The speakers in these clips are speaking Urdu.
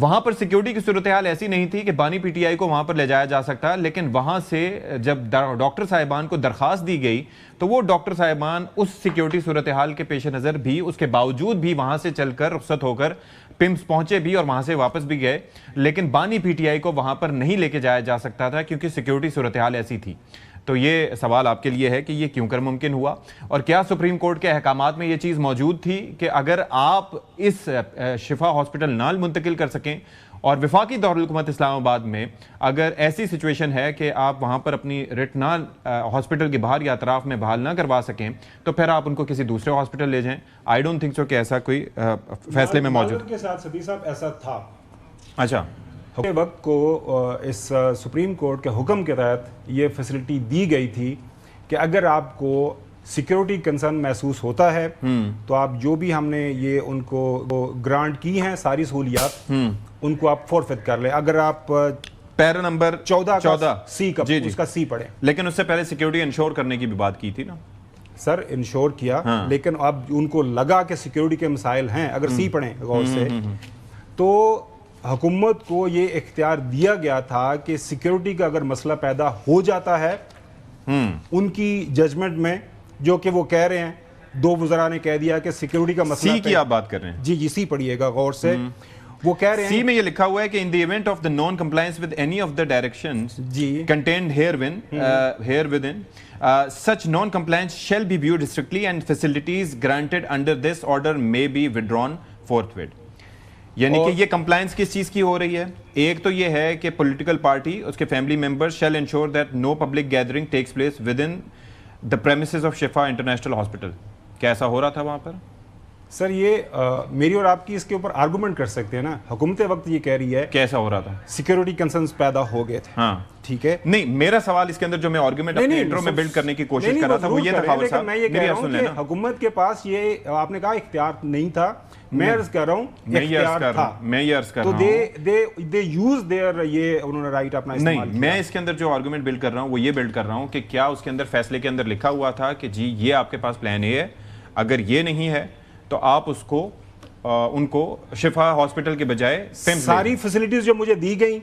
وہاں پر سیکیورٹی کی صورتحال ایسی نہیں تھی کہ بانی پی ٹی آئی کو وہاں پر لے جایا جا سکتا, لیکن وہاں سے جب ڈاکٹر صاحبان کو درخواست دی گئی تو وہ ڈاکٹر صاحبان اس سیکیورٹی صورتحال کے پیش نظر بھی, اس کے باوجود بھی وہاں سے چل کر رخصت ہو کر پمس پہنچے بھی اور وہاں سے واپس بھی گئے, لیکن بانی پی ٹی آئی کو وہاں پر نہیں لے کے جایا جا سکتا تھا کیونکہ سیکیورٹی صورتحال ایسی تھی. تو یہ سوال آپ کے لیے ہے کہ یہ کیوں کر ممکن ہوا, اور کیا سپریم کورٹ کے احکامات میں یہ چیز موجود تھی کہ اگر آپ اس شفا ہاسپٹل نہ منتقل کر سکیں اور وفاقی دارالحکومت اسلام آباد میں اگر ایسی سچویشن ہے کہ آپ وہاں پر اپنی رٹ نہ ہاسپٹل کے باہر یا اطراف میں بحال نہ کروا سکیں تو پھر آپ ان کو کسی دوسرے ہاسپٹل لے جائیں؟ آئی ڈونٹ تھنک سو کہ ایسا کوئی فیصلے میں موجود کے ساتھ صدیق صاحب ایسا تھا. اچھا, وقت کو اس سپریم کورٹ کے حکم کے تحت یہ فیسلٹی دی گئی تھی کہ اگر آپ کو سیکیورٹی کنسرن محسوس ہوتا ہے تو آپ جو بھی ہم نے یہ ان کو گرانٹ کی ہیں ساری سہولیات ان کو آپ فورفیٹ کر لیں. اگر آپ پیرا نمبر 14 سی کا اس کا سی پڑھیں. لیکن اس سے پہلے سیکیورٹی انشور کرنے کی بھی بات کی تھی نا سر, انشور کیا لیکن اب ان کو لگا کہ سیکیورٹی کے مسائل ہیں. اگر سی پڑھیں غور سے تو حکومت کو یہ اختیار دیا گیا تھا کہ سیکیورٹی کا اگر مسئلہ پیدا ہو جاتا ہے ان کی ججمنٹ میں, جو کہ وہ کہہ رہے ہیں, 2 وزراء نے کہہ دیا کہ سیکیورٹی کا مسئلہ سی کی آپ بات کر رہے ہیں. جی سی پڑھیے گا غور سے. وہ کہہ رہے ہیں سی میں یہ لکھا ہوا ہے کہ in the event of the non-compliance with any of the directions contained herewithin, such non-compliance shall be viewed strictly and facilities granted under this order may be withdrawn forthwith. یعنی کہ یہ کمپلائنس کس چیز کی ہو رہی ہے؟ ایک تو یہ ہے کہ پولیٹیکل پارٹی اس کے family member shall ensure that no public gathering takes place within the premises of Shifa International Hospital. کیا ایسا ہو رہا تھا وہاں پر؟ سر یہ میری اور آپ کی اس کے اوپر آرگومنٹ کر سکتے ہیں نا. حکومت وقت یہ کہہ رہی ہے کیسا ہو رہا تھا, سیکیورٹی کنسرنز پیدا ہو گئے تھے. ہاں ٹھیک ہے, نہیں میرا سوال اس کے اندر جو میں آرگومنٹ اپنے انٹرو میں بلڈ کرنے کی کوشش کر رہا تھا وہ یہ تھا خاور صاحب, میں یہ کہہ رہا ہوں کہ حکومت کے پاس یہ آپ نے کہا اختیار نہیں تھا, میں عرض کر رہا ہوں اختیار تھا. میں یہ عرض کر رہا ہوں تو دے یوز دیئر یہ انہوں نے رائٹ اپنا استعمال کیا. میں اس کے اندر جو آرگومنٹ بلڈ کر رہا ہوں وہ یہ بلڈ کر رہا ہوں کہ کیا اس کے اندر فیصلے کے اندر لکھا ہوا تھا کہ جی یہ آپ کے پاس پلان اے ہے, اگر یہ نہیں ہے تو آپ اس کو ان کو شفا ہاسپٹل کے بجائے ساری فیسلٹیز جو مجھے دی گئیں,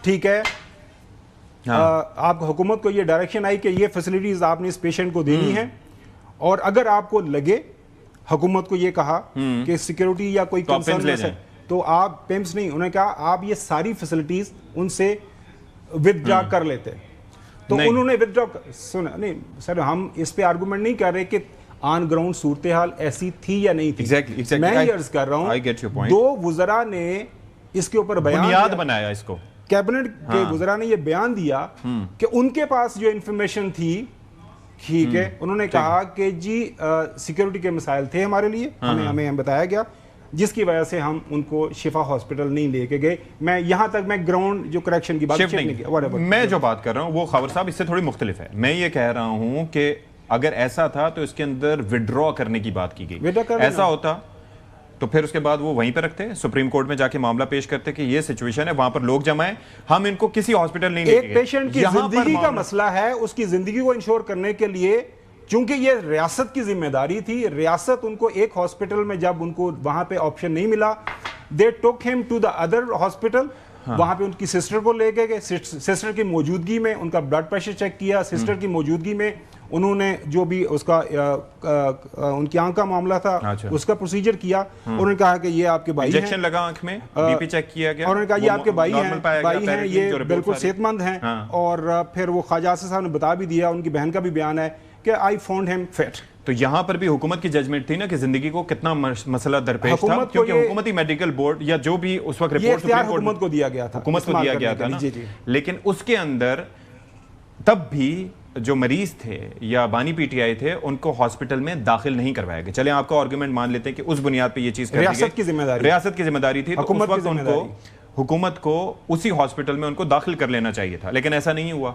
ٹھیک ہے, آپ حکومت کو یہ ڈائریکشن آئی کہ یہ فیسلٹیز آپ نے اس پیشنٹ کو دینی ہے, اور اگر آپ کو لگے حکومت کو یہ کہا کہ سیکیورٹی یا کوئی کنسرن ہے تو آپ پیمس نہیں, انہوں نے کہا آپ یہ ساری فیسلٹیز ان سے ودرا کر لیتے. تو انہوں نے ودرا سنا نہیں سر, ہم اس پہ آرگومنٹ نہیں کر رہے کہ آن گراؤنڈ صورتحال ایسی تھی یا نہیں تھی. میں یہ عرض کر رہا ہوں 2 وزراء نے اس کے اوپر بنیاد بنایا, اس کو کیبنٹ کے وزراء نے یہ بیان دیا کہ ان کے پاس جو انفارمیشن تھی, ٹھیک ہے, انہوں نے کہا کہ جی سیکیورٹی کے مسائل تھے ہمارے لیے, ہمیں بتایا گیا جس کی وجہ سے ہم ان کو شفا ہاسپٹل نہیں لے کے گئے. میں یہاں تک میں گراؤنڈ جو کریکشن کی بات میں جو بات کر رہا ہوں وہ خاور صاحب اس سے تھوڑی مختلف ہے. میں یہ کہہ رہا ہوں کہ اگر ایسا تھا تو اس کے اندر وڈرا کرنے کی بات کی گئی. ایسا ہوتا تو پھر اس کے بعد وہ وہیں پہ رکھتے, سپریم کورٹ میں جا کے معاملہ پیش کرتے کہ یہ سچویشن ہے, وہاں پر لوگ جمع ہیں, ہم ان کو کسی ہاسپٹل نہیں لے کے گئے. ایک پیشنٹ کی زندگی کا مسئلہ ہے, اس کی زندگی کو انشور کرنے کے لیے, چونکہ یہ ریاست کی ذمہ داری تھی, ریاست ان کو ایک ہاسپٹل میں جب ان کو وہاں پہ آپشن نہیں ملا, دے ٹوک ہم ٹو دا ادر ہاسپٹل. وہاں پہ ان کی سسٹر کو لے کے گئے, سسٹر کی موجودگی میں ان کا بلڈ پریشر چیک کیا, سسٹر کی موجودگی میں انہوں نے جو بھی اس کا ان کی آنکھ کا معاملہ تھا اس کا پروسیجر کیا. انہوں نے کہا کہ یہ آپ کے بھائی ہیں, انجیکشن لگا آنکھ میں, بی پی چیک کیا گیا, اور انہوں نے کہا یہ آپ کے بھائی ہیں, یہ بالکل صحت مند ہیں. اور پھر وہ خواجہ آصف صاحب نے بتا بھی دیا, ان کی بہن کا بھی بیان ہے کہ آئی فاؤنڈ ہم فٹ. تو یہاں پر بھی حکومت کی ججمنٹ تھی نا کہ زندگی کو کتنا مسئلہ درپیش تھا, کیونکہ حکومتی میڈیکل بورڈ یا جو بھی اس وقت رپورٹ حکومت کو دیا گیا تھا, حکومت کو دیا گیا تھا نا, لیکن اس کے اندر تب بھی جو مریض تھے یا بانی پی ٹی آئی تھے ان کو ہاسپٹل میں داخل نہیں کروایا گیا. چلیں آپ کا آرگومنٹ مان لیتے ہیں کہ اس بنیاد پہ یہ چیز کر دی گئی, ریاست کی ذمہ داری تھی, حکومت کو اسی ہاسپٹل میں ان کو داخل کر لینا چاہیے تھا, لیکن ایسا نہیں ہوا.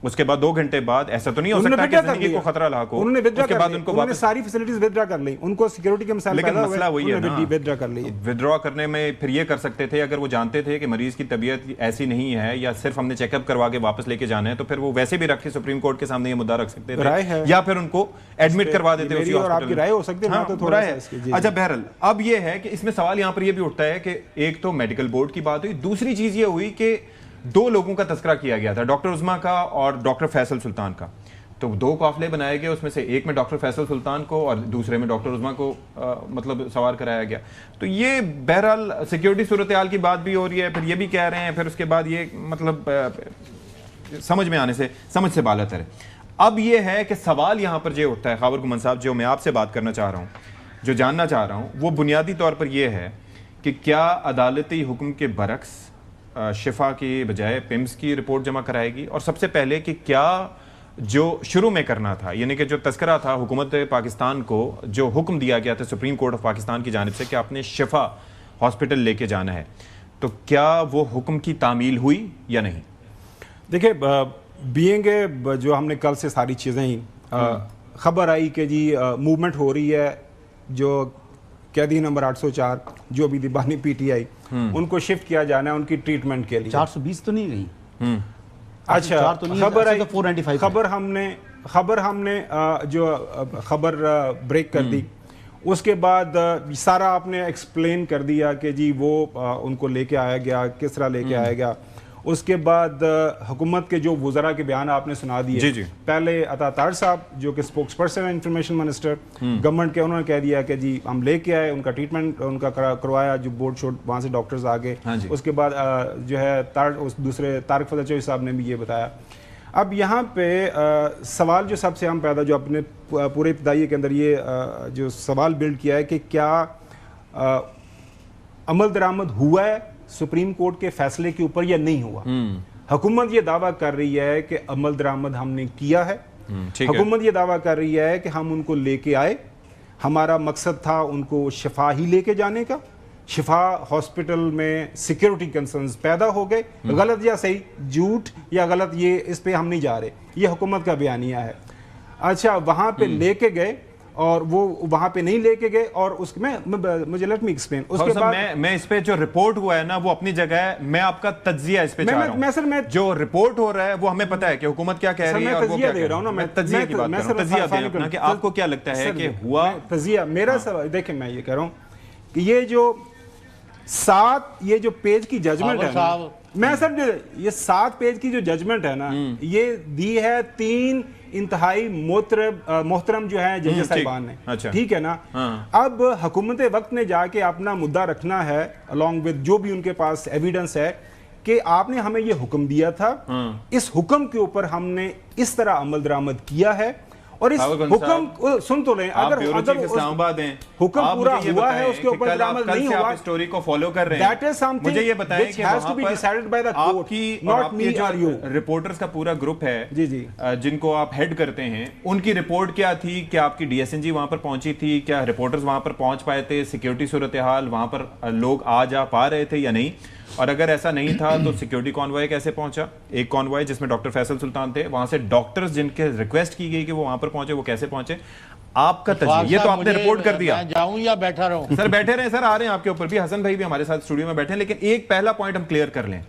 اس کے بعد 2 گھنٹے بعد ایسا تو نہیں ہو سکتا کہ زندگی کو خطرہ لاحق ہو, اس کے بعد ان کو واپس ساری فیسلٹیز ودرا کر لی, ان کو سیکیورٹی کے مسائل لیکن مسئلہ وہی ہے نا, ودرا کر لی. ودرا کرنے میں پھر یہ کر سکتے تھے اگر وہ جانتے تھے کہ مریض کی طبیعت ایسی نہیں ہے یا صرف ہم نے چیک اپ کروا کے واپس لے کے جانا ہے, تو پھر وہ ویسے بھی رکھ کے سپریم کورٹ کے سامنے یہ مدعا رکھ سکتے تھے یا پھر ان کو ایڈمٹ کروا دیتے اسی ہاسپٹل. آپ کی رائے ہو سکتی ہے تو تھوڑا سا. اچھا بہرحال اب یہ ہے کہ اس میں سوال یہاں پر یہ بھی اٹھتا ہے کہ ایک تو میڈیکل بورڈ کی بات ہوئی, دوسری چیز یہ ہوئی کہ 2 لوگوں کا تذکرہ کیا گیا تھا, ڈاکٹر عظمیٰ کا اور ڈاکٹر فیصل سلطان کا. تو 2 قافلے بنائے گئے, اس میں سے ایک میں ڈاکٹر فیصل سلطان کو اور دوسرے میں ڈاکٹر عظمیٰ کو مطلب سوار کرایا گیا. تو یہ بہرحال سیکیورٹی صورتحال کی بات بھی ہو رہی ہے, پھر یہ بھی کہہ رہے ہیں, پھر اس کے بعد یہ مطلب سمجھ میں آنے سے سمجھ سے بالا تر ہے. اب یہ ہے کہ سوال یہاں پر یہ اٹھتا ہے خاور گھمن صاحب, جو میں آپ سے بات کرنا چاہ رہا ہوں, جو جاننا چاہ رہا ہوں, وہ بنیادی طور پر یہ ہے کہ کیا عدالتی حکم کے برعکس شفا کی بجائے پمز کی رپورٹ جمع کرائے گی, اور سب سے پہلے کہ کیا جو شروع میں کرنا تھا, یعنی کہ جو تذکرہ تھا حکومت پاکستان کو جو حکم دیا گیا تھا سپریم کورٹ آف پاکستان کی جانب سے کہ آپ نے شفا ہاسپٹل لے کے جانا ہے, تو کیا وہ حکم کی تعمیل ہوئی یا نہیں؟ دیکھیں بینگ جو ہم نے کل سے ساری چیزیں ہی خبر آئی کہ جی موومنٹ ہو رہی ہے, جو قیدی نمبر 804 جو بھی دیبانی پی ٹی آئی ان کو شفٹ کیا جانا ہے ان کی ٹریٹمنٹ کے لیے. 420 تو نہیں گئی. اچھا خبر ہم نے جو خبر بریک کر دی, اس کے بعد سارا آپ نے ایکسپلین کر دیا کہ جی وہ ان کو لے کے آیا گیا, کس طرح لے کے آیا گیا. اس کے بعد حکومت کے جو وزراء کے بیان آپ نے سنا دیے, پہلے عطا طاہر صاحب جو کہ اسپوکس پرسن ہے انفارمیشن منسٹر گورنمنٹ کے, انہوں نے کہہ دیا کہ جی ہم لے کے آئے, ان کا ٹریٹمنٹ ان کا کروایا, جو بورڈ شوٹ وہاں سے ڈاکٹرز آ گئے. اس کے بعد جو ہے دوسرے طارق فضل چوہدری صاحب نے بھی یہ بتایا. اب یہاں پہ سوال جو سب سے اہم پیدا, جو اپنے پورے ابتدائی کے اندر یہ جو سوال بلڈ کیا ہے کہ کیا عمل درآمد ہوا ہے سپریم کورٹ کے فیصلے کے اوپر یا نہیں ہوا. حکومت یہ دعویٰ کر رہی ہے کہ عمل درآمد ہم نے کیا ہے, حکومت یہ دعویٰ کر رہی ہے کہ ہم ان کو لے کے آئے, ہمارا مقصد تھا ان کو شفا ہی لے کے جانے کا, شفا ہاسپٹل میں سیکیورٹی کنسرنز پیدا ہو گئے, غلط یا صحیح, جھوٹ یا غلط, یہ اس پہ ہم نہیں جا رہے, یہ حکومت کا بیانیہ ہے. اچھا وہاں پہ لے کے گئے اور وہ وہاں پہ نہیں لے کے گئے, اور اس میں مجھے لیٹ می ایکسپلین. اس کے بعد میں اس پہ جو رپورٹ ہوا ہے نا وہ اپنی جگہ ہے, میں آپ کا تجزیہ اس پہ چاہ رہا ہوں. جو رپورٹ ہو رہا ہے وہ ہمیں پتہ ہے کہ حکومت کیا کہہ رہی ہے, اور وہ کیا کہہ رہا ہوں. میں تجزیہ کی بات کر رہا ہوں, تجزیہ دیں اپنا کہ آپ کو کیا لگتا ہے کہ ہوا تجزیہ. میرا سوال دیکھیں, میں یہ کہہ رہا ہوں کہ یہ جو 7 جو پیج کی ججمنٹ ہے, میں سر یہ 7 پیج کی جو ججمنٹ ہے نا, یہ دی ہے 3 انتہائی محترم جو ہیں جج صاحبان نے, ٹھیک ہے نا. اب حکومت وقت نے جا کے اپنا مدعا رکھنا ہے along with جو بھی ان کے پاس ایویڈنس ہے کہ آپ نے ہمیں یہ حکم دیا تھا, اس حکم کے اوپر ہم نے اس طرح عمل درآمد کیا ہے, اور اس حکم سن تو لیں, اگر اسلام آباد ہیں, حکم پورا ہوا ہے اس کے اوپر درآمد نہیں ہوا, اسٹوری کو فالو کر رہے ہیں, مجھے یہ بتائیں کہ وہاں پر آپ کی اور آپ کے جو رپورٹرز کا پورا گروپ ہے جن کو آپ ہیڈ کرتے ہیں, ان کی رپورٹ کیا تھی کہ آپ کی ڈی ایس این جی وہاں پر پہنچی تھی, کیا رپورٹرز وہاں پر پہنچ پائے تھے, سیکیورٹی صورتحال وہاں پر لوگ آ جا پا رہے تھے یا نہیں, اور اگر ایسا نہیں تھا تو سیکیورٹی کانوائے کیسے پہنچا, ایک کانوائے جس میں ڈاکٹر فیصل سلطان تھے, وہاں سے ڈاکٹرز جن کے ریکویسٹ کی گئی کہ وہ وہاں پر پہنچے وہ کیسے پہنچے, آپ کا تجزیہ یہ تو آپ نے رپورٹ کر دیا. جاؤں یا بیٹھا رہوں سر بیٹھے رہے سر, آ رہے ہیں آپ کے اوپر بھی, حسن بھائی بھی ہمارے ساتھ اسٹوڈیو میں بیٹھے ہیں, لیکن ایک پہلا پوائنٹ ہم کلیئر کر لیں,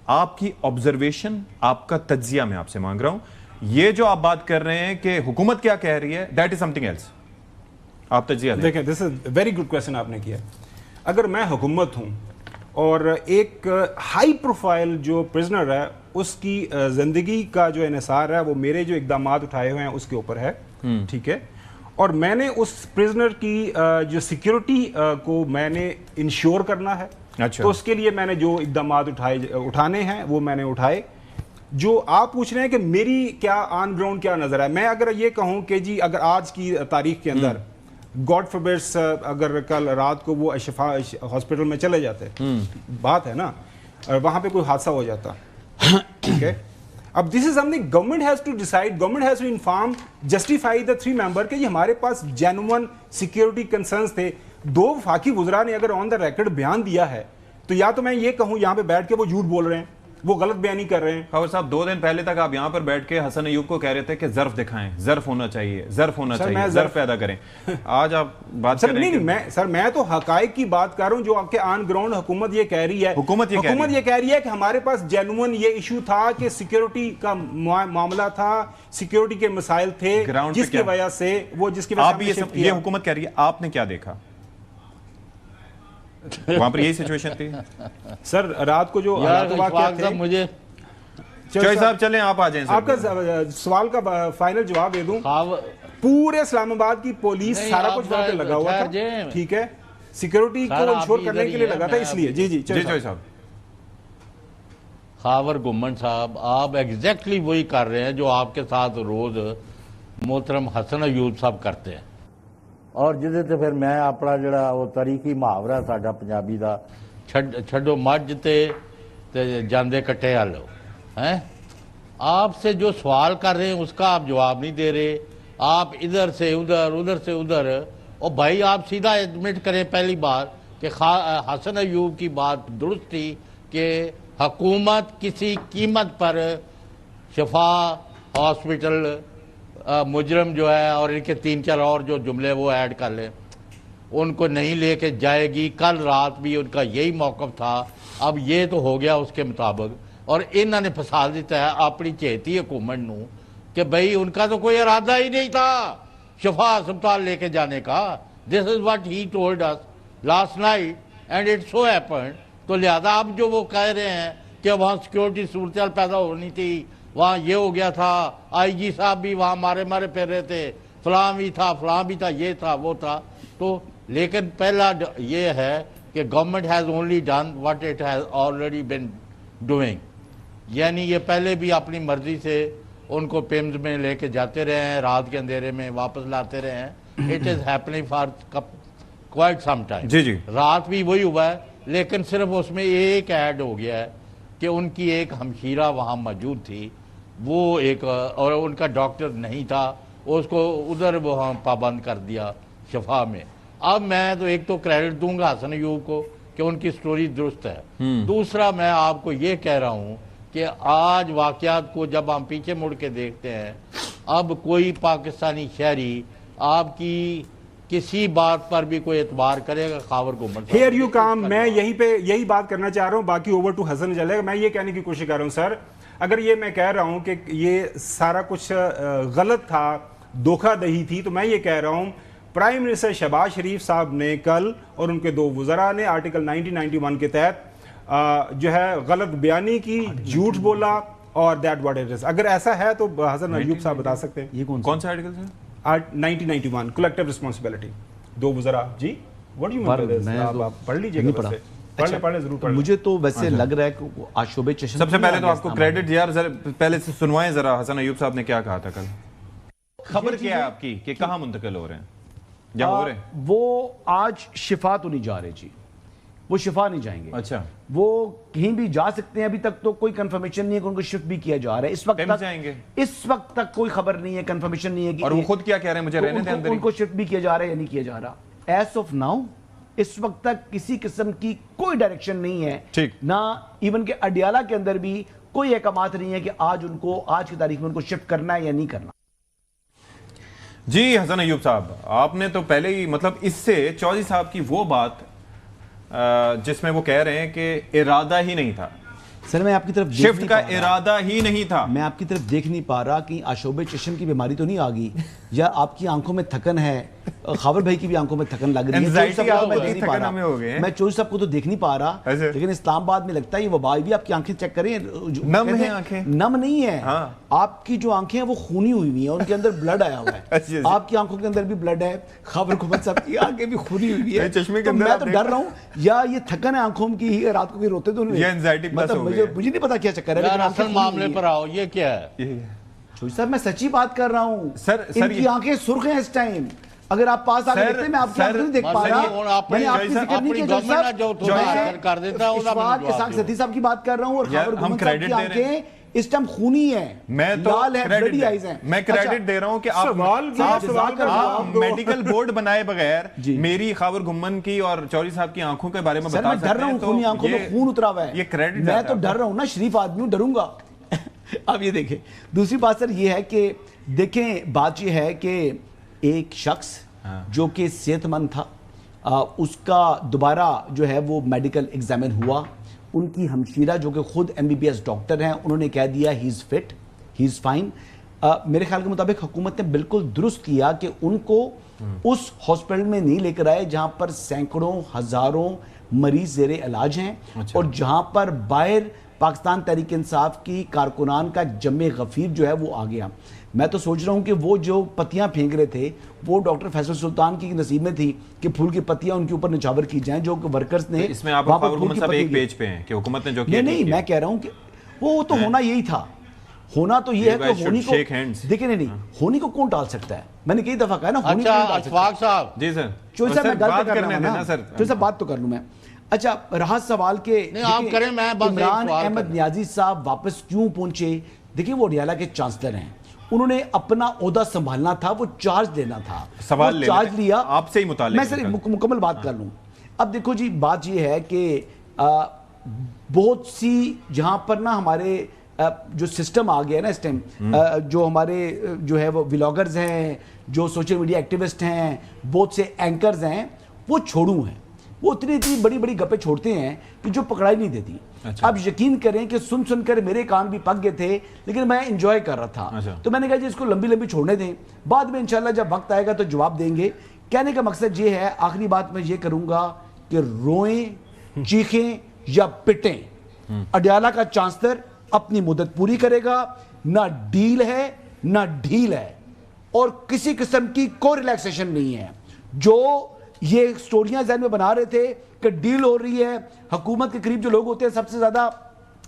آپ کی آبزرویشن, آپ کا تجزیہ میں آپ سے مانگ رہا ہوں. یہ جو آپ بات کر رہے ہیں کہ حکومت کیا کہہ رہی ہے, that is something else, آپ تجزیہ دیں. دیکھیں this is very good question آپ نے کیا. اگر میں حکومت ہوں اور ایک ہائی پروفائل جو پرزنر ہے اس کی زندگی کا جو انحصار ہے وہ میرے جو اقدامات اٹھائے ہوئے ہیں اس کے اوپر ہے, ٹھیک ہے, اور میں نے اس پرزنر کی جو سیکیورٹی کو میں نے انشور کرنا ہے, تو اس کے لیے میں نے جو اقدامات اٹھانے ہیں وہ میں نے اٹھائے. جو آپ پوچھ رہے ہیں کہ میری کیا آن گراؤنڈ کیا نظر ہے, میں اگر یہ کہوں کہ جی اگر آج کی تاریخ کے اندر گاڈ فوربڈس اگر کل رات کو وہ شفا ہاسپٹل میں چلے جاتے, بات ہے نا, وہاں پہ کوئی حادثہ ہو جاتا, ٹھیک ہے, اب this is something government has to decide, government has to inform, justify the 3 member کہ یہ ہمارے پاس genuine security concerns تھے. 2 وفاقی وزراء نے اگر on the record بیان دیا ہے تو یا تو میں یہ کہوں یہاں پہ بیٹھ کے وہ جھوٹ بول رہے ہیں, وہ غلط بیانی کر رہے ہیں. خاور صاحب 2 دن پہلے تک آپ یہاں پر بیٹھ کے حسن ایوب کو کہہ رہے تھے کہ ظرف دکھائیں, ظرف ہونا چاہیے, ظرف ہونا چاہیے, ظرف پیدا کریں. آج آپ بات کر رہے ہیں میں تو حقائق کی بات کر رہا ہوں جو آپ کے آن گراؤنڈ حکومت یہ کہہ رہی ہے. حکومت یہ کہہ رہی ہے کہ ہمارے پاس جینوئن یہ ایشو تھا کہ سیکیورٹی کا معاملہ تھا, سیکیورٹی کے مسائل تھے جس کی وجہ سے آپ یہ حکومت کہہ رہی ہے. آپ نے کیا دیکھا وہاں پر؟ یہی سچویشن تھی سر رات کو جو مجھے چوہی صاحب چلیں آپ آ جائیں. آپ کا سوال کا فائنل جواب دے دوں. پورے اسلام آباد کی پولیس سارا کچھ وہاں پہ لگا ہوا تھا, ٹھیک ہے, سیکیورٹی کو انشور کرنے کے لیے لگا تھا, اس لیے. جی چوہی صاحب. خاور گھمن صاحب آپ ایگزیکٹلی وہی کر رہے ہیں جو آپ کے ساتھ روز محترم حسن ایوب صاحب کرتے ہیں. اور جدے تے پھر میں اپنا جڑا وہ تاریخی محاورہ ساڈا پنجابی دا چھڈو مجھ تے جاندے کٹے ہلو ہیں. آپ سے جو سوال کر رہے ہیں اس کا آپ جواب نہیں دے رہے, آپ ادھر سے ادھر ادھر سے ادھر. اور بھائی آپ سیدھا ایڈمٹ کریں پہلی بار کہ حسن ایوب کی بات درست تھی کہ حکومت کسی قیمت پر شفا ہاسپٹل مجرم جو ہے اور ان کے 3-4 اور جو جملے وہ ایڈ کر لیں ان کو نہیں لے کے جائے گی. کل رات بھی ان کا یہی موقف تھا. اب یہ تو ہو گیا اس کے مطابق, اور انہوں نے پھنسا دیتا ہے اپنی چہتی حکومت نو کہ بھئی ان کا تو کوئی ارادہ ہی نہیں تھا شفا ہسپتال لے کے جانے کا. This is what he told us last night and it so happened. تو لہذا اب جو وہ کہہ رہے ہیں کہ وہاں سیکیورٹی صورتحال پیدا ہونی تھی, وہاں یہ ہو گیا تھا, آئی جی صاحب بھی وہاں مارے پھر رہے تھے, فلاں بھی تھا, یہ تھا وہ تھا. تو لیکن پہلا یہ ہے کہ government has only done what it has already been doing. یعنی یہ پہلے بھی اپنی مرضی سے ان کو پیمز میں لے کے جاتے رہے ہیں, رات کے اندھیرے میں واپس لاتے رہے ہیں. It is happening for quite some time. جی رات بھی وہی ہوا ہے, لیکن صرف اس میں ایک ایڈ ہو گیا ہے کہ ان کی ایک ہمشیرہ وہاں موجود تھی, وہ ایک, اور ان کا ڈاکٹر نہیں تھا, اس کو ادھر وہاں پابند کر دیا شفا میں. اب میں تو ایک تو کریڈٹ دوں گا حسن ایوب کو کہ ان کی سٹوری درست ہے. دوسرا میں آپ کو یہ کہہ رہا ہوں کہ آج واقعات کو جب ہم پیچھے مڑ کے دیکھتے ہیں, اب کوئی پاکستانی شہری آپ کی کسی بات پر بھی کوئی اعتبار کرے گا خاور گھمن. ہیئر یو کام. میں یہی بات کرنا چاہ رہا ہوں, باقی اوور ٹو حسن چلے گا. میں یہ کہنے کی کوشش کر رہا ہوں سر, اگر یہ میں کہہ رہا ہوں کہ یہ سارا کچھ غلط تھا, دھوکہ دہی تھی, تو میں یہ کہہ رہا ہوں پرائم منسٹر شہباز شریف صاحب نے کل اور ان کے 2 وزراء نے آرٹیکل 1991 کے تحت جو ہے غلط بیانی کی, جھوٹ بولا, اور دیٹ واٹ اٹ از. اگر ایسا ہے تو حسن ایوب صاحب بتا سکتے ہیں یہ کون سا آرٹیکل ہے؟ 1991 کلیکٹیو رسپانسبلٹی. 2 وزراء. جی واٹ یو مین, آپ پڑھ لیجئے گا. پڑھنے ضرور پڑھ. مجھے تو ویسے لگ رہا ہے کہ آشوب چشم. سب سے پہلے تو آپ کو کریڈٹ یار پہلے سے سنوائیں ذرا حسن ایوب صاحب نے کیا کہا تھا کل. خبر کیا ہے آپ کی کہ کہاں منتقل ہو رہے ہیں یا ہو رہے ہیں؟ وہ آج شفا تو نہیں جا رہے جی, وہ شفا نہیں جائیں گے. اچھا, وہ کہیں بھی جا سکتے ہیں, ابھی تک تو کوئی کنفرمیشن نہیں ہے کہ ان کو شفٹ بھی کیا جا رہا ہے. اس وقت تک کوئی خبر نہیں ہے, کنفرمیشن نہیں ہے کہ, اور وہ خود کیا کہہ رہے ہیں مجھے رہنے دیں اندر, ان کو شفٹ بھی کیا جا رہا ہے یا نہیں کیا جا رہا. ایز آف ناؤ اس وقت تک کسی قسم کی کوئی ڈائریکشن نہیں ہے, نہ ایون کہ اڈیالہ کے اندر بھی کوئی احکامات نہیں ہے کہ آج ان کو, آج کی تاریخ میں ان کو شفٹ کرنا ہے یا نہیں کرنا. جی حسن ایوب صاحب, آپ نے تو پہلے ہی مطلب اس سے چودھری صاحب کی وہ بات جس میں وہ کہہ رہے ہیں کہ ارادہ ہی نہیں تھا, سر میں آپ کی طرف شفٹ کا ارادہ ہی نہیں تھا. میں آپ کی طرف دیکھ نہیں پا رہا کہ آشوب چشم کی بیماری تو نہیں آ گئی, یا آپ کی آنکھوں میں تھکن ہے, خاور بھائی کی بھی آنکھوں میں تھکن لگ رہی ہے. میں چوہری صاحب کو تو دیکھ نہیں پا رہا, لیکن اسلام آباد میں لگتا ہے یہ وبا بھی. آپ کی آنکھیں چیک کریں, نم ہیں آنکھیں, نم نہیں ہے. آپ کی جو آنکھیں ہیں وہ خونی ہوئی ہوئی ہیں, ان کے اندر بلڈ آیا ہوا ہے. آپ کی آنکھوں کے اندر بھی بلڈ ہے, خاور گھمن صاحب کی آنکھیں بھی خونی ہوئی ہے. میں تو ڈر رہا ہوں یا یہ تھکن ہے آنکھوں کی, رات کو بھی روتے تو مجھے نہیں پتا کیا چکر ہے. لیکن اصل معاملے پر آؤ, یہ کیا ہے چوہری صاحب؟ میں سچی بات کر رہا ہوں. ان کی آنکھیں سرخ ہیں اس ٹائم, اگر آپ پاس آ کے دیکھتے ہیں میں آپ کی آنکھ نہیں دیکھ پا رہا، میں نے آپ کی ذکر نہیں کیا اشفاق اسحاق سیدھی صاحب کی بات کر رہا ہوں، اور خاور گھمن صاحب کی آنکھیں اس ٹائم خونی ہیں، لال ہے، بلڈی آئیز ہیں۔ میں کریڈٹ دے رہا ہوں کہ آپ میڈیکل بورڈ بنائے بغیر میری خاور گھمن کی اور چودھری صاحب کی آنکھوں کے بارے میں بتا سکتے ہیں۔ میں ڈر رہا ہوں، خونی آنکھوں میں خون اترا ہوا ہے، یہ کریڈٹ میں تو ڈر رہا ہوں نا، شریف آدمی ہوں، ڈروں گا۔ اب یہ دیکھیں دوسری بات سر یہ ہے کہ دیکھیں بات یہ ہے کہ ایک شخص جو کہ صحت مند تھا، اس کا دوبارہ جو ہے وہ میڈیکل ایگزامن ہوا، ان کی ہمشیرہ جو کہ خود MBBS ڈاکٹر ہیں انہوں نے کہہ دیا ہی از فٹ، ہی از فائن۔ میرے خیال کے مطابق حکومت نے بالکل درست کیا کہ ان کو اس ہاسپٹل میں نہیں لے کر آئے جہاں پر سینکڑوں ہزاروں مریض زیر علاج ہیں، اور جہاں پر باہر پاکستان تحریک انصاف کی کارکنان کا جمع غفیر جو ہے وہ آ گیا۔ میں تو سوچ رہا ہوں کہ وہ جو پتیاں پھینک رہے تھے وہ ڈاکٹر فیصل سلطان کی نصیب میں تھی کہ پھول کی پتیاں ان کے اوپر نچھاور کی جائیں، جو کہ ورکرز نے اس میں آپ خاور گھمن صاحب ایک پیج پہ ہیں کہ حکومت نے جو کیا نہیں میں کہہ رہا ہوں کہ وہ تو ہونا یہی تھا، ہونا تو یہ ہے کہ ہونی کو دیکھیں نہیں ہونی کو کون ٹال سکتا ہے، میں نے کئی دفعہ کہا نا ہونی کو ٹال سکتا ہے۔ صاحب جی سر چوہدری صاحب میں گل کرنا نا سر، چوہدری صاحب بات تو کر لوں میں۔ اچھا رہا سوال کہ عمران احمد نیازی صاحب واپس کیوں پہنچے، دیکھیں وہ اڈیالہ کے چانسلر ہیں، انہوں نے اپنا عہدہ سنبھالنا تھا، وہ چارج لینا تھا، سوال چارج لیا۔ آپ سے ہی متعلق میں سر مکمل بات کر لوں۔ اب دیکھو جی بات یہ ہے کہ بہت سی جہاں پر نا ہمارے جو سسٹم آ گیا ہے نا اس ٹائم، جو ہمارے جو ہے وہ ولاگرز ہیں، جو سوشل میڈیا ایکٹیوسٹ ہیں، بہت سے اینکرز ہیں، وہ چھوڑوں ہیں، وہ اتنی بڑی بڑی گپیں چھوڑتے ہیں کہ جو پکڑائی نہیں دیتی۔ اب یقین کریں کہ سن کر میرے کان بھی پک گئے تھے، لیکن میں انجوائے کر رہا تھا، تو میں نے کہا جی اس کو لمبی چھوڑنے دیں، بعد میں انشاءاللہ جب وقت آئے گا تو جواب دیں گے۔ کہنے کا مقصد یہ ہے، آخری بات میں یہ کروں گا کہ روئیں چیخیں یا پٹیں، اڈیالہ کا چانسلر اپنی مدت پوری کرے گا، نہ ڈیل ہے نہ ڈھیل ہے، اور کسی قسم کی کوئی ریلیکسیشن نہیں ہے۔ جو یہ سٹوریاں ذہن میں بنا رہے تھے کہ ڈیل ہو رہی ہے، حکومت کے قریب جو لوگ ہوتے ہیں سب سے زیادہ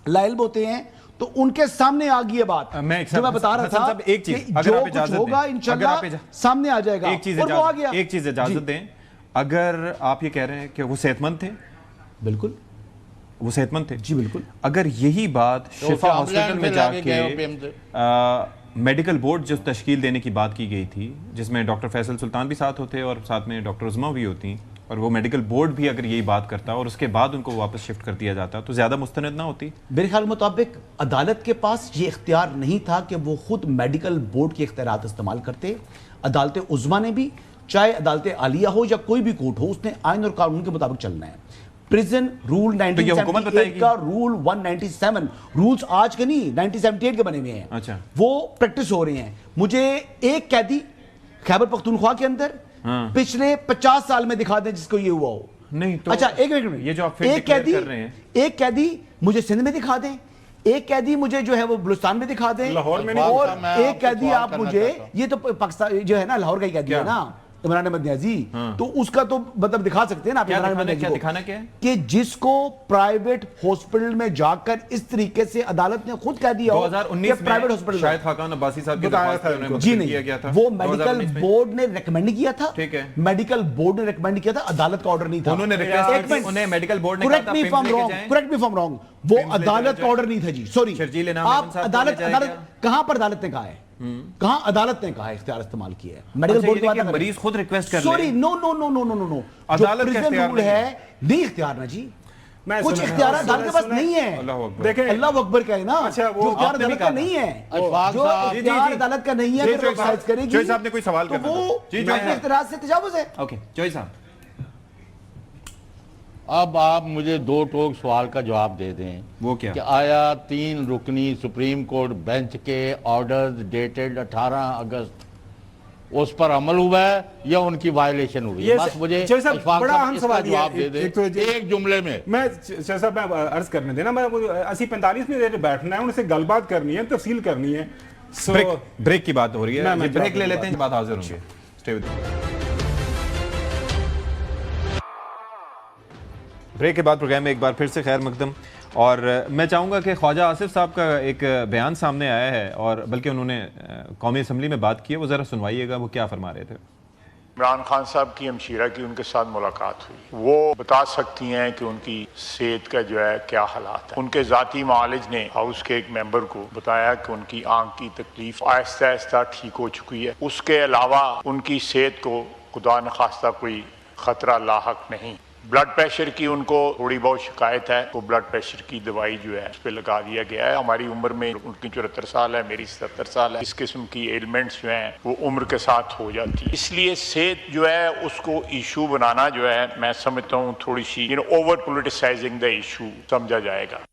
لائل ہوتے ہیں، تو ان کے سامنے آ گئی یہ بات جو میں بتا رہا تھا کہ جو کچھ ہوگا انشاءاللہ سامنے آ جائے گا، اور وہ آ گیا۔ ایک چیز اجازت دیں، اگر آپ یہ کہہ رہے ہیں کہ وہ صحت مند تھے، بالکل وہ صحت مند تھے، جی بالکل، اگر یہی بات شفا ہاسپٹل میں جا کے میڈیکل بورڈ جو تشکیل دینے کی بات کی گئی تھی، جس میں ڈاکٹر فیصل سلطان بھی ساتھ ہوتے اور ساتھ میں ڈاکٹر عظمیٰ بھی ہوتی، اور وہ میڈیکل بورڈ بھی اگر یہی بات کرتا اور اس کے بعد ان کو واپس شفٹ کر دیا جاتا تو زیادہ مستند نہ ہوتی؟ میرے خیال مطابق عدالت کے پاس یہ اختیار نہیں تھا کہ وہ خود میڈیکل بورڈ کے اختیارات استعمال کرتے۔ عدالت عظمیٰ نے بھی، چاہے عدالت عالیہ ہو یا کوئی بھی کورٹ ہو، اس نے آئین اور قانون کے مطابق چلنا ہے۔ پریزن رول 1978 کا رول 197 رولز آج کے نہیں 1978 کے بنے ہوئے ہیں، وہ پریکٹس ہو رہے ہیں۔ مجھے ایک قیدی خیبر پختونخوا کے اندر پچھلے 50 سال میں دکھا دیں جس کو یہ ہوا ہو۔ نہیں تو اچھا ایک منٹ، یہ جو آپ کر رہے ہیں، ایک قیدی مجھے سندھ میں دکھا دیں، ایک قیدی مجھے جو ہے وہ بلوچستان میں دکھا دیں، اور ایک قیدی آپ مجھے، یہ تو پاکستان جو ہے نا لاہور کا ہی قیدی ہے نا عمران احمد نیازی، تو اس کا تو مطلب دکھا سکتے ہیں نا آپ عمران احمد نیازی کو، دکھانا کیا ہے کہ جس کو پرائیویٹ ہاسپٹل میں جا کر اس طریقے سے عدالت نے خود کہہ دیا 2019 میں شاہد خاقان عباسی صاحب کی درخواست پر انہیں جی مقرر کیا گیا تھا، وہ میڈیکل بورڈ نے ریکمینڈ کیا تھا، ٹھیک ہے، میڈیکل بورڈ نے ریکمینڈ کیا تھا، عدالت کا آرڈر نہیں تھا، انہوں نے ریکویسٹ کی، انہیں میڈیکل بورڈ نے کہا تھا کریکٹ می فرام رانگ، وہ عدالت کا آرڈر نہیں تھا جی، سوری آپ عدالت کہاں پر عدالت نے کہا ہے، کہاں عدالت نے کہا ہے اختیار استعمال کیا ہے، میڈیکل بورڈ کی بات ہے، مریض خود ریکویسٹ کر لے، سوری نو نو نو نو نو نو، عدالت کا اختیار ہے نہیں، اختیار نا جی، کچھ اختیار عدالت کے پاس نہیں ہے، دیکھیں اللہ اکبر کہے نا، جو اختیار عدالت کا نہیں ہے، جو اختیار عدالت کا نہیں ہے پھر وہ سائز کرے گی، جوئی صاحب نے کوئی سوال کرنا تو وہ اپنے اختیارات سے تجاوز ہے۔ اوکے جوئی صاحب، اب آپ مجھے دو ٹوک سوال کا جواب دے دیں، وہ کیا کہ آیا 3 رکنی سپریم کورٹ بینچ کے آرڈرز ڈیٹڈ 18 اگست اس پر عمل ہوا ہے یا ان کی وائلیشن ہوئی ہے؟ بس مجھے بڑا اہم سوال جواب دے دیں ایک جملے میں۔ میں شاہ صاحب میں عرض کرنے دینا، میں 80-45 منٹ بیٹھنا ہے، ان سے گل بات کرنی ہے، تفصیل کرنی ہے۔ بریک کی بات ہو رہی ہے، بریک لے لیتے ہیں، بات حاضر ہوں گے، اسٹے ود بریک کے بعد پروگرام میں ایک بار پھر سے خیر مقدم، اور میں چاہوں گا کہ خواجہ آصف صاحب کا ایک بیان سامنے آیا ہے، اور بلکہ انہوں نے قومی اسمبلی میں بات کی ہے، وہ ذرا سنوائیے گا وہ کیا فرما رہے تھے۔ عمران خان صاحب کی ہمشیرہ کی ان کے ساتھ ملاقات ہوئی، وہ بتا سکتی ہیں کہ ان کی صحت کا جو ہے کیا حالات ہے۔ ان کے ذاتی معالج نے ہاؤس کے ایک ممبر کو بتایا کہ ان کی آنکھ کی تکلیف آہستہ آہستہ ٹھیک ہو چکی ہے، اس کے علاوہ ان کی صحت کو خدا نخواستہ کوئی خطرہ لاحق نہیں۔ بلڈ پریشر کی ان کو تھوڑی بہت شکایت ہے، وہ بلڈ پریشر کی دوائی جو ہے اس پہ لگا دیا گیا ہے۔ ہماری عمر میں ان کی 74 سال ہے، میری 77 سال ہے، اس قسم کی ایلمنٹس جو ہیں وہ عمر کے ساتھ ہو جاتی ہیں، اس لیے صحت جو ہے اس کو ایشو بنانا جو ہے میں سمجھتا ہوں تھوڑی سی اوور پولیٹیسائزنگ دا ایشو سمجھا جائے گا۔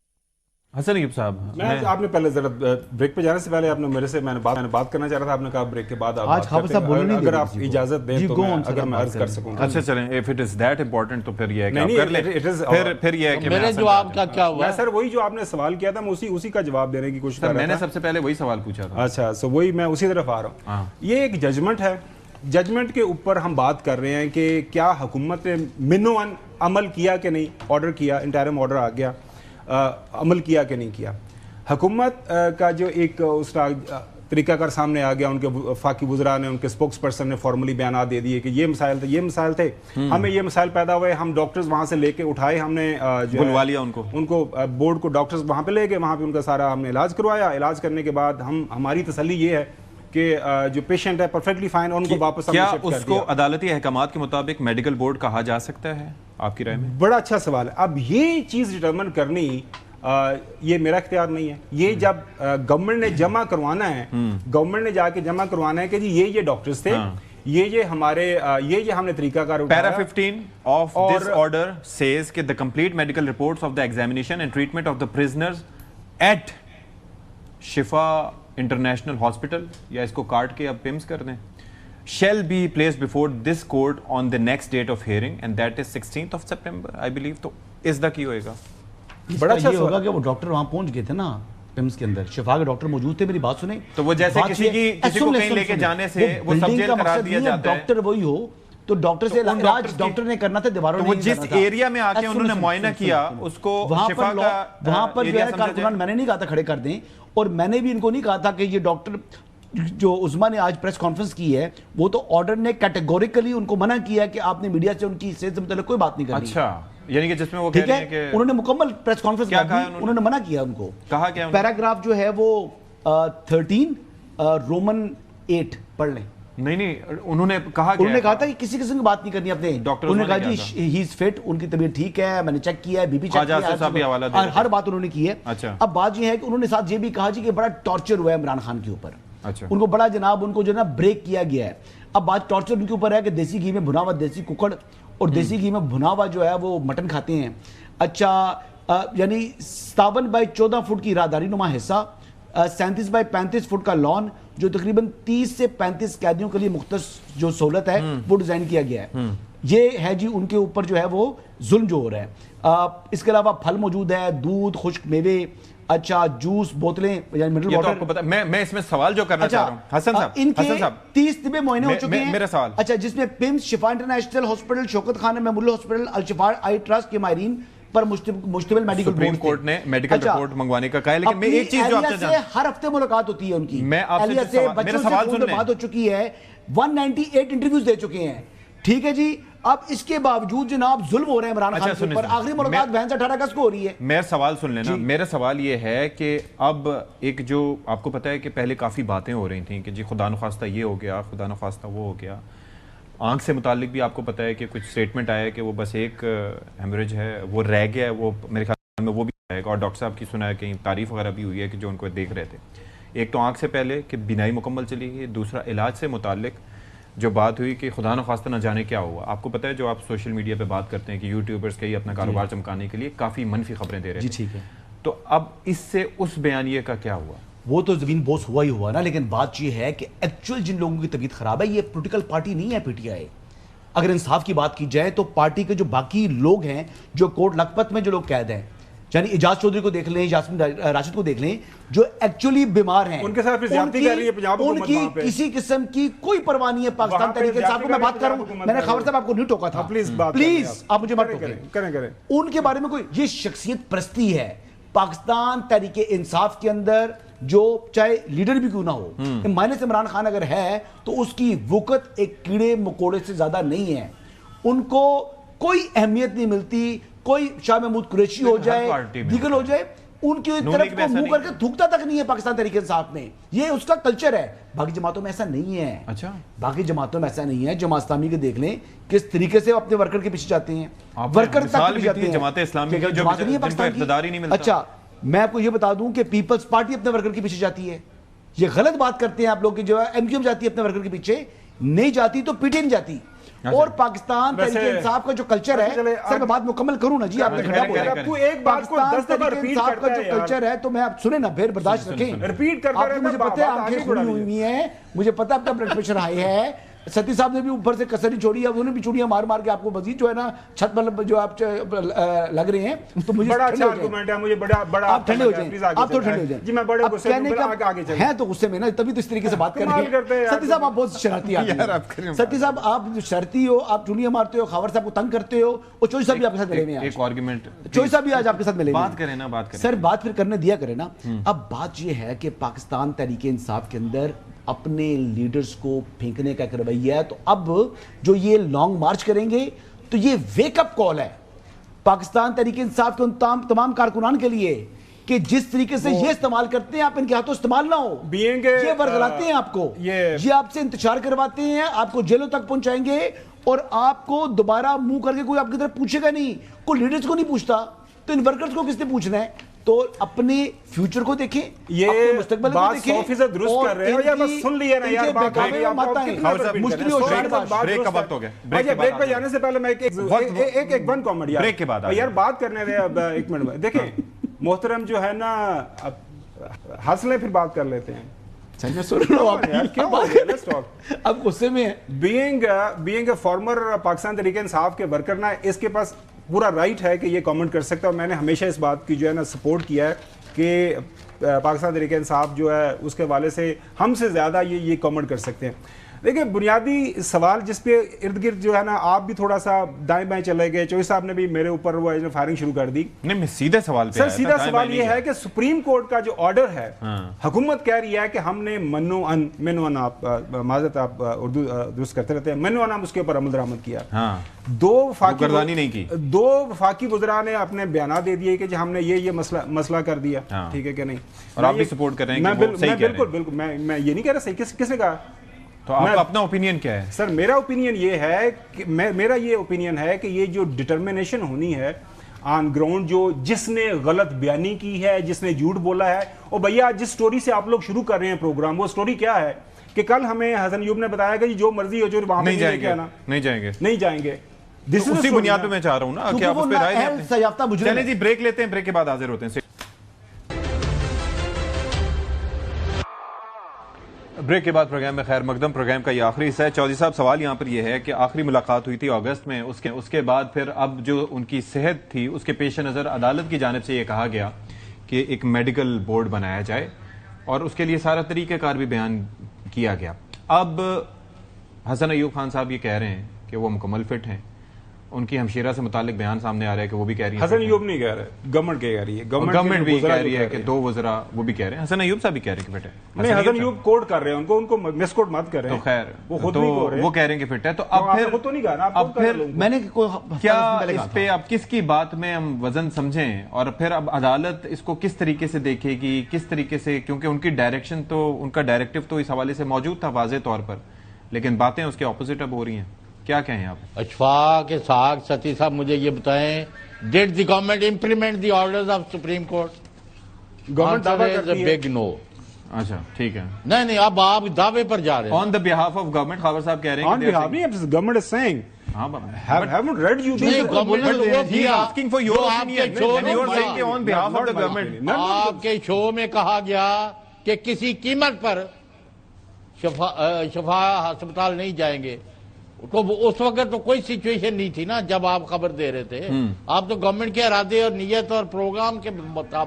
حسن ایوب صاحب، آپ نے پہلے ذرا بریک پہ جانے سے پہلے آپ نے میرے سے میں نے بات کرنا چاہ رہا تھا، آپ نے کہا بریک کے بعد آج خبر صاحب بولنے نہیں اگر آپ اجازت دیں تو اگر میں عرض کر سکوں۔ اچھا چلیں، if it is that important تو پھر یہ ہے کہ آپ کر لیں، پھر یہ ہے کہ میرے جواب کا کیا ہوا؟ میں سر وہی جو آپ نے سوال کیا تھا میں اسی کا جواب دینے کی کوشش کر رہا تھا۔ میں نے سب سے پہلے وہی سوال پوچھا تھا۔ اچھا سو وہی میں اسی طرف آ رہا ہوں۔ یہ ایک ججمنٹ ہے، ججمنٹ کے اوپر ہم بات کر رہے ہیں کہ کیا حکومت نے منوان عمل کیا کہ نہیں، آرڈر کیا، انٹرم آرڈر آ گیا، عمل کیا کہ نہیں کیا۔ حکومت کا جو ایک اس کا طریقہ کار سامنے آ گیا، ان کے وفاقی وزراء نے، ان کے اسپوکس پرسن نے فارملی بیانات دے دیے کہ یہ مسائل تھے، یہ مسائل تھے، ہمیں یہ مسائل پیدا ہوئے، ہم ڈاکٹرز وہاں سے لے کے اٹھائے، ہم نے بلوا لیا ان کو بورڈ کو ڈاکٹرز وہاں پہ لے گئے، وہاں پہ ان کا سارا ہم نے علاج کروایا، علاج کرنے کے بعد ہماری تسلی یہ ہے کہ جو پیشنٹ ہے پرفیکٹلی فائن، ان کو واپس کیا اس کو عدالتی احکامات کے مطابق میڈیکل بورڈ کہا جا سکتا ہے آپ کی رائے میں؟ بڑا اچھا سوال ہے۔ اب یہ چیز ڈٹرمن کرنی یہ میرا اختیار نہیں ہے، یہ جب گورنمنٹ نے جمع کروانا ہے، گورنمنٹ نے جا کے جمع کروانا ہے کہ جی یہ ڈاکٹرز تھے، یہ ہمارے یہ ہم نے طریقہ کار اٹھایا۔ Para 15 of this order says کہ the complete medical reports of the examination and treatment of the prisoners at شفا انٹرنیشنل ہاسپٹل، یا اس کو کاٹ کے اب پیمز کر دیں، shall be placed before this court on the next date of hearing and that is 16th of September I believe۔ تو اس دا کی ہوئے گا؟ بڑا اچھا ہوگا کہ وہ ڈاکٹر وہاں پہنچ گئے تھے نا پیمز کے اندر، شفا کے ڈاکٹر موجود تھے، میری بات سنیں، تو وہ جیسے کسی کو کہیں لے کے جانے سے وہ سب جیل قرار دیا جاتا ہے، ڈاکٹر وہی ہو تو ڈاکٹر سے علاج ڈاکٹر نے کرنا تھا، دیواروں نے نہیں کرنا تھا۔ جس ایریا میں آ کے انہوں نے معائنہ کیا اس کو شفا کا وہاں پر جو ہے کارکنان میں نے نہیں کہا تھا کھڑے کر دیں، اور میں نے بھی ان کو نہیں کہا تھا کہ یہ ڈاکٹر جو عظما نے آج پریس کانفرنس کی ہے، وہ تو آرڈر نے کیٹیگوریکلی ان کو منع کیا کہ آپ نے میڈیا سے ان کی صحت سے متعلق کوئی بات نہیں کرنی۔ اچھا، یعنی کہ جس میں وہ کہہ رہے ہیں کہ انہوں نے مکمل پریس کانفرنس کیا کہا، انہوں نے منع کیا، ان کو کہا کیا پیراگراف جو ہے وہ 13 رومن 8 پڑھ لیں۔ نہیں انہوں نے کہا تھا کہ کسی قسم کی بات نہیں کرنی اپنے ڈاکٹر، انہوں نے کہا جی ہی از فٹ، ان کی طبیعت ٹھیک ہے، میں نے چیک کیا ہے، بی پی چیک کیا ہے، ہر بات انہوں نے کی ہے۔ اب بات یہ ہے کہ انہوں نے ساتھ یہ بھی کہا جی کہ بڑا ٹارچر ہوا ہے عمران خان کے اوپر، ان کو بڑا جناب ان کو جو ہے نا بریک کیا گیا ہے۔ اب بات ٹارچر ان کے اوپر ہے کہ دیسی گھی میں بھنا ہوا دیسی ککڑ اور دیسی گھی میں بھنا ہوا جو ہے وہ مٹن کھاتے ہیں۔ اچھا یعنی 57x14 فٹ کی راہداری نما حصہ، 37x35 فٹ کا لان جو تقریباً 30 سے 35 قیدیوں کے لیے مختص جو سہولت ہے وہ ڈیزائن کیا گیا ہے۔ یہ ہے جی ان کے اوپر جو ہے وہ ظلم جو ہو رہا ہے۔ اس کے علاوہ پھل موجود ہے، دودھ، خشک میوے، اچھا جوس، بوتلیں، یعنی منرل واٹر۔ میں اس میں سوال جو کرنا چاہ رہا ہوں حسن صاحب، ان کے 30 طبی معائنے ہو چکے ہیں۔ میرا سوال اچھا جس میں PIMS, Shifa International Hospital, Shaukat Khan Memorial Hospital, Alshifa Eye Trust کے ماہرین پر مشتمل میڈیکل سپریم کورٹ نے میڈیکل رپورٹ منگوانے کا کہا ہے، لیکن میں ایک چیز جو آپ سے ہر ہفتے ملاقات ہوتی ہے ان کی، میں آپ سے میرا سوال سن لیں، بات ہو چکی ہے، 198 انٹرویوز دے چکے ہیں، ٹھیک ہے جی۔ اب اس کے باوجود جناب ظلم ہو رہے ہیں عمران خان کے اوپر، آخری ملاقات 18 اگست کو ہو رہی ہے۔ میرا سوال سن لینا، میرا سوال یہ ہے کہ اب ایک جو آپ کو پتہ ہے کہ پہلے کافی باتیں ہو رہی تھیں کہ جی خدا نخواستہ یہ ہو گیا، خدا نخواستہ وہ ہو گیا، آنکھ سے متعلق بھی آپ کو پتہ ہے کہ کچھ سٹیٹمنٹ آیا ہے کہ وہ بس ایک ہیمریج ہے، وہ رہ گیا ہے، وہ میرے خیال میں وہ بھی آئے گا، اور ڈاکٹر صاحب کی سنا ہے کہیں تعریف وغیرہ بھی ہوئی ہے کہ جو ان کو دیکھ رہے تھے۔ ایک تو آنکھ سے پہلے کہ بینائی مکمل چلی گئی، دوسرا علاج سے متعلق جو بات ہوئی کہ خدا نخواستہ نہ جانے کیا ہوا۔ آپ کو پتہ ہے جو آپ سوشل میڈیا پہ بات کرتے ہیں کہ یوٹیوبرز کے اپنا کاروبار چمکانے کے لیے کافی منفی خبریں دے رہے تھے، تو اب اس سے اس بیانیے کا کیا ہوا؟ وہ تو زمین بوس ہوا ہی ہوا نا، لیکن بات یہ ہے کہ ایکچوئل جن لوگوں کی طبیعت خراب ہے یہ پولیٹیکل پارٹی نہیں ہے پی ٹی آئی۔ اگر انصاف کی بات کی جائے تو پارٹی کے جو باقی لوگ ہیں جو کوٹ لکھپت میں جو لوگ قید ہیں، یعنی اعجاز چودھری کو دیکھ لیں، یاسمین راشد کو دیکھ لیں، جو ایکچولی بیمار ہیں، ان کے ساتھ زیادتی کر رہی ہے پنجاب حکومت، ان کی کسی قسم کی کوئی پرواہ نہیں ہے۔ پاکستان تحریک انصاف کو میں بات کروں، میں نے خبر صاحب آپ کو نہیں ٹوکا تھا، پلیز آپ مجھے مت ٹوکیں، ان کے بارے میں کوئی یہ شخصیت پرستی ہے۔ پاکستان تحریک انصاف کے اندر جو چاہے لیڈر بھی کیوں نہ ہو، مائنس عمران خان اگر ہے تو اس کی وقت ایک کیڑے مکوڑے سے زیادہ نہیں ہے، ان کو کوئی اہمیت نہیں ملتی، کوئی شاہ محمود قریشی ہو جائے، دیگر ہو جائے، ان کی طرف کو منہ کر کے تھوکتا تک نہیں ہے پاکستان تحریک انصاف میں، یہ اس کا کلچر ہے۔ باقی جماعتوں میں ایسا نہیں ہے، اچھا باقی جماعتوں میں ایسا نہیں ہے۔ جماعت اسلامی کے دیکھ لیں کس طریقے سے اپنے ورکر کے پیچھے جاتے ہیں، ورکر تک پیچھے جاتے ہیں، جماعت اسلامی جو جو جماعت نہیں ہے پاکستان اقتدار ہی نہیں کی۔ ملتا۔ اچھا میں آپ کو یہ بتا دوں کہ پیپلز پارٹی اپنے ورکر کے پیچھے جاتی ہے، یہ غلط بات کرتے ہیں آپ لوگ کہ جو ہے ایم کیو ایم جاتی ہے اپنے ورکر کے پیچھے، نہیں جاتی تو پی ٹی ایم جاتی۔ اور پاکستان تحریک انصاف کا جو کلچر ہے، سر میں بات مکمل کروں نا جی، آپ نے کھڑا بولا، پاکستان تحریک انصاف کا جو کلچر ہے تو میں آپ سنیں نا، پھر برداشت رکھیں، ریپیٹ کرتا رہتا، مجھے پتہ ہے آنکھیں کھلی ہوئی ہیں، مجھے پتہ ہے آپ کا بلڈ پریشر ہائی ہے، ستی صاحب نے بھی اوپر سے کسر نہیں چھوڑی ہے، انہوں نے بھی چوڑیاں مار مار کے آپ کو مزید جو ہے نا چھت پر جو آپ لگ رہے ہیں، تو مجھے بڑا اچھا آرگومنٹ ہے، مجھے بڑا آپ ٹھنڈے ہو جائیں، آپ تو ٹھنڈے ہو جائیں جی، میں بڑے غصے میں آگے چلیں، ہیں تو غصے میں نا، تبھی تو اس طریقے سے بات کر رہے ہیں۔ ستی صاحب آپ بہت شرارتی آدمی ہیں، ستی صاحب آپ شرارتی ہو، آپ چوڑیاں مارتے ہو، خاور صاحب کو تنگ کرتے ہو، اور چوئی صاحب بھی آپ کے ساتھ ملے ہوئے ہیں، ایک آرگومنٹ چوئی صاحب بھی آج آپ کے ساتھ ملے ہوئے ہیں، بات کریں نا، بات کریں سر، بات پھر کرنے دیا کریں نا۔ اب بات یہ ہے کہ پاکستان تحریک انصاف کے اندر اپنے لیڈرز کو پھینکنے کا ایک رویہ ہے، تو اب جو یہ لانگ مارچ کریں گے تو یہ ویک اپ کال ہے پاکستان تحریک انصاف کے ان تمام کارکنان کے لیے کہ جس طریقے سے یہ استعمال کرتے ہیں آپ ان کے ہاتھوں استعمال نہ ہو، یہ ورگلاتے ہیں آپ کو، یہ آپ سے انتشار کرواتے ہیں، آپ کو جیلوں تک پہنچائیں گے، اور آپ کو دوبارہ منہ کر کے کوئی آپ کی طرف پوچھے گا نہیں، کوئی لیڈرز کو نہیں پوچھتا، تو ان ورکرز کو کس نے پوچھنا ہے؟ تو اپنے فیوچر کو دیکھیں، یہ اپنے مستقبل کو دیکھیں، 100% درست کر رہے ہو، یا بس سن لیے نا یار، بات مشکل ہو بریک کا وقت ہو گیا، بریک پہ جانے سے پہلے میں ایک ون کامنٹ بریک کے بعد یار بات کرنے دے، اب ایک منٹ میں دیکھیں محترم جو ہے نا، ہنس لیں پھر بات کر لیتے ہیں، اب غصے میں being a farmer Pakistan Tehreek Insaf کے ورکر نا، اس کے پاس پورا رائٹ ہے کہ یہ کامنٹ کر سکتا ہے، اور میں نے ہمیشہ اس بات کی جو ہے نا سپورٹ کیا ہے کہ پاکستان تحریک انصاف جو ہے اس کے حوالے سے ہم سے زیادہ یہ کامنٹ کر سکتے ہیں۔ دیکھیں بنیادی سوال جس پہ ارد گرد جو ہے نا آپ بھی تھوڑا سا دائیں بائیں چلے گئے، چوئی صاحب نے بھی میرے اوپر وہ فائرنگ شروع کر دی۔ نہیں، سیدھے سوال پہ سر سیدھا سوال یہ ہے کہ سپریم کورٹ کا جو آرڈر ہے، حکومت کہہ رہی ہے کہ ہم نے منو ان آپ معذرت آپ اردو درست کرتے رہتے ہیں، منو ان اس کے اوپر عمل درآمد کیا، دو وفاقی وزراء نے اپنے بیانات دے دیے کہ ہم نے یہ مسئلہ کر دیا، ٹھیک ہے کہ نہیں، اور آپ بھی سپورٹ کر رہے ہیں کہ وہ صحیح کہہ رہے ہیں۔ بالکل میں یہ نہیں کہہ رہا صحیح، کس نے کہا؟ تو آپ کا اپنا اوپینین کیا ہے؟ سر میرا اوپینین یہ ہے کہ میرا یہ اوپینین ہے کہ یہ جو ڈٹرمنیشن ہونی ہے آن گراؤنڈ، جس نے غلط بیانی کی ہے، جس نے جھوٹ بولا ہے، اور بھیا جس سٹوری سے آپ لوگ شروع کر رہے ہیں پروگرام، وہ سٹوری کیا ہے کہ کل ہمیں حسن ایوب نے بتایا کہ جو مرضی ہو جو وہاں پہ نہیں جائیں گے، اسی بنیاد پہ میں چاہ رہا ہوں نا کہ آپ اس پہ رائے دیں۔ چلیں جی بریک لیتے ہیں، بریک کے بعد حاضر ہوتے ہیں۔ بریک کے بعد پروگرام میں خیر مقدم، پروگرام کا یہ آخری حصہ ہے۔ چودھری صاحب سوال یہاں پر یہ ہے کہ آخری ملاقات ہوئی تھی اگست میں، اس کے بعد پھر اب جو ان کی صحت تھی اس کے پیش نظر عدالت کی جانب سے یہ کہا گیا کہ ایک میڈیکل بورڈ بنایا جائے، اور اس کے لیے سارا طریقہ کار بھی بیان کیا گیا۔ اب حسن ایوب خان صاحب یہ کہہ رہے ہیں کہ وہ مکمل فٹ ہیں، ان کی ہمشیرہ سے متعلق بیان سامنے آ رہا ہے کہ وہ بھی کہہ رہی ہیں، حسن ایوب نہیں کہہ رہے، گورنمنٹ کہہ رہی ہے، گورنمنٹ بھی کہہ رہی ہے کہ دو وزراء وہ بھی کہہ رہے ہیں، حسن ایوب صاحب بھی کہہ رہے ہیں کہ فٹ ہے۔ نہیں، حسن ایوب کوٹ کر رہے ہیں، ان کو مس کوٹ مت کر رہے ہیں، تو خیر وہ خود نہیں کہہ رہے، وہ کہہ رہے ہیں کہ فٹ ہے۔ تو اب پھر میں نے کیا اس پہ اب کس کی بات میں ہم وزن سمجھیں، اور پھر اب عدالت اس کو کس طریقے سے دیکھے گی، کس طریقے سے، کیونکہ ان کی ڈائریکشن تو، ان کا ڈائریکٹو تو اس حوالے سے موجود تھا واضح طور پر، لیکن باتیں اس کے اپوزٹ اب ہو رہی ہیں، کیا کہیں آپ؟ اشفاق اسحاق ستی صاحب مجھے یہ بتائیں، did the government implement the orders of supreme court? Government دعویٰ کرتی ہے، بگ نو۔ اچھا ٹھیک ہے، نہیں اب آپ دعوے پر جا رہے ہیں۔ On the behalf of government, Khawar صاحب کہہ رہے ہیں آن بہاف نہیں، government is seeing haven't read you this. آپ کے شو میں کہا گیا کہ کسی قیمت پر شفا ہسپتال نہیں جائیں گے، تو اس وقت تو کوئی سچویشن نہیں تھی نا جب آپ خبر دے رہے تھے، آپ تو گورنمنٹ کے ارادے اور نیت اور پروگرام کے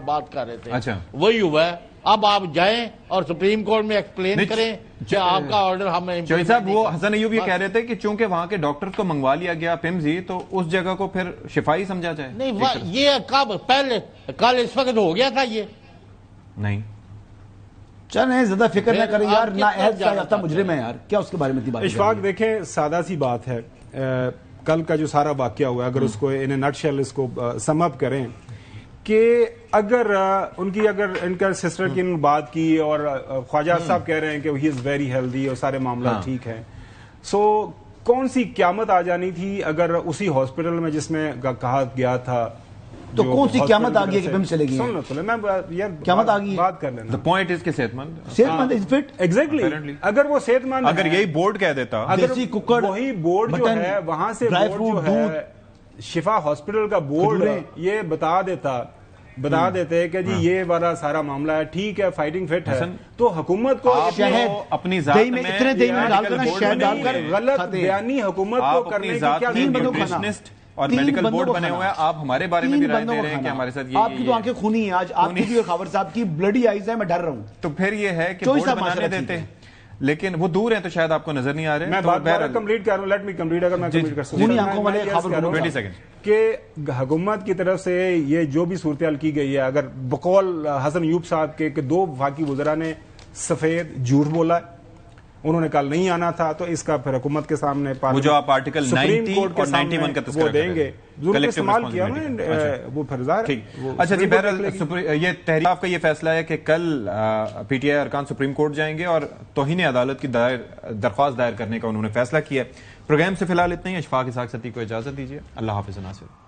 بات کر رہے تھے، وہی ہوا ہے۔ اب آپ جائیں اور سپریم کورٹ میں ایکسپلین کریں کہ آپ کا آرڈر ہمیں شویل صاحب وہ حسن ایوب یہ کہہ رہے تھے کہ چونکہ وہاں کے ڈاکٹر کو منگوا لیا گیا پمزی تو اس جگہ کو پھر شفائی سمجھا جائے. نہیں یہ کب پہلے کل اس وقت ہو گیا تھا یہ نہیں چلیں زیادہ فکر نہ کریں یار, نہ عہد کا یافتہ مجرم ہے یار, کیا اس کے بارے میں اتنی بات. اشفاق دیکھیں سادہ سی بات ہے, کل کا جو سارا واقعہ ہوا اگر اس کو ان اے نٹ شیل اس کو سم اپ کریں کہ اگر ان کا سسٹر کی بات کی اور خواجہ صاحب کہہ رہے ہیں کہ ہی از ویری ہیلدی اور سارے معاملات ٹھیک ہیں, سو کون سی قیامت آ جانی تھی اگر اسی ہاسپٹل میں جس میں کہا گیا تھا تو کون سی قیامت آ گئی کہ پم چلے گی, قیامت آ گئی بات کر لینا. the point is کہ صحت مند از فٹ ایگزیکٹلی اگر وہ صحت مند اگر یہی بورڈ کہہ دیتا, اگر وہی بورڈ جو ہے وہاں سے بورڈ جو ہے شفا ہاسپٹل کا بورڈ یہ بتا دیتے کہ جی یہ والا سارا معاملہ ہے ٹھیک ہے فائٹنگ فٹ ہے, تو حکومت کو اپنی ذات میں اتنے دہی میں ڈال کر شہد ڈال کر غلط بیانی حکومت کو کرنے کی کیا نیوٹریشنسٹ اور میڈیکل بورڈ بنے ہوئے ہیں, آپ ہمارے بارے میں بھی رائے دے رہے ہیں کہ ہمارے ساتھ یہ آپ کی تو آنکھیں خونی ہیں آج, آپ کی بھی خاور صاحب کی بلڈی آئیز ہے, میں ڈر رہا ہوں. تو پھر یہ ہے کہ بورڈ بنانے دیتے لیکن وہ دور ہیں تو شاید آپ کو نظر نہیں آ رہے. میں بات کمپلیٹ کر رہا ہوں, لیٹ می کمپلیٹ, اگر میں کمپلیٹ کر سکتا کہ حکومت کی طرف سے یہ جو بھی صورتحال کی گئی ہے, اگر بقول حسن ایوب صاحب کے کہ 2 وفاقی وزراء نے سفید جھوٹ بولا ہے, انہوں نے کل نہیں آنا تھا, تو اس کا پھر حکومت کے سامنے وہ جو آپ آرٹیکل 90 اور 91 کا تذکرہ دیں گے استعمال کیا وہ پھر ظاہر. اچھا جی, بہرحال یہ تحریک آپ کا یہ فیصلہ ہے کہ کل پی ٹی آئی ارکان سپریم کورٹ جائیں گے اور توہین عدالت کی درخواست دائر کرنے کا انہوں نے فیصلہ کیا ہے. پروگرام سے فی الحال اتنا ہی. اشفاق اسحاق ستی کو اجازت دیجیے. اللہ حافظ ناصر.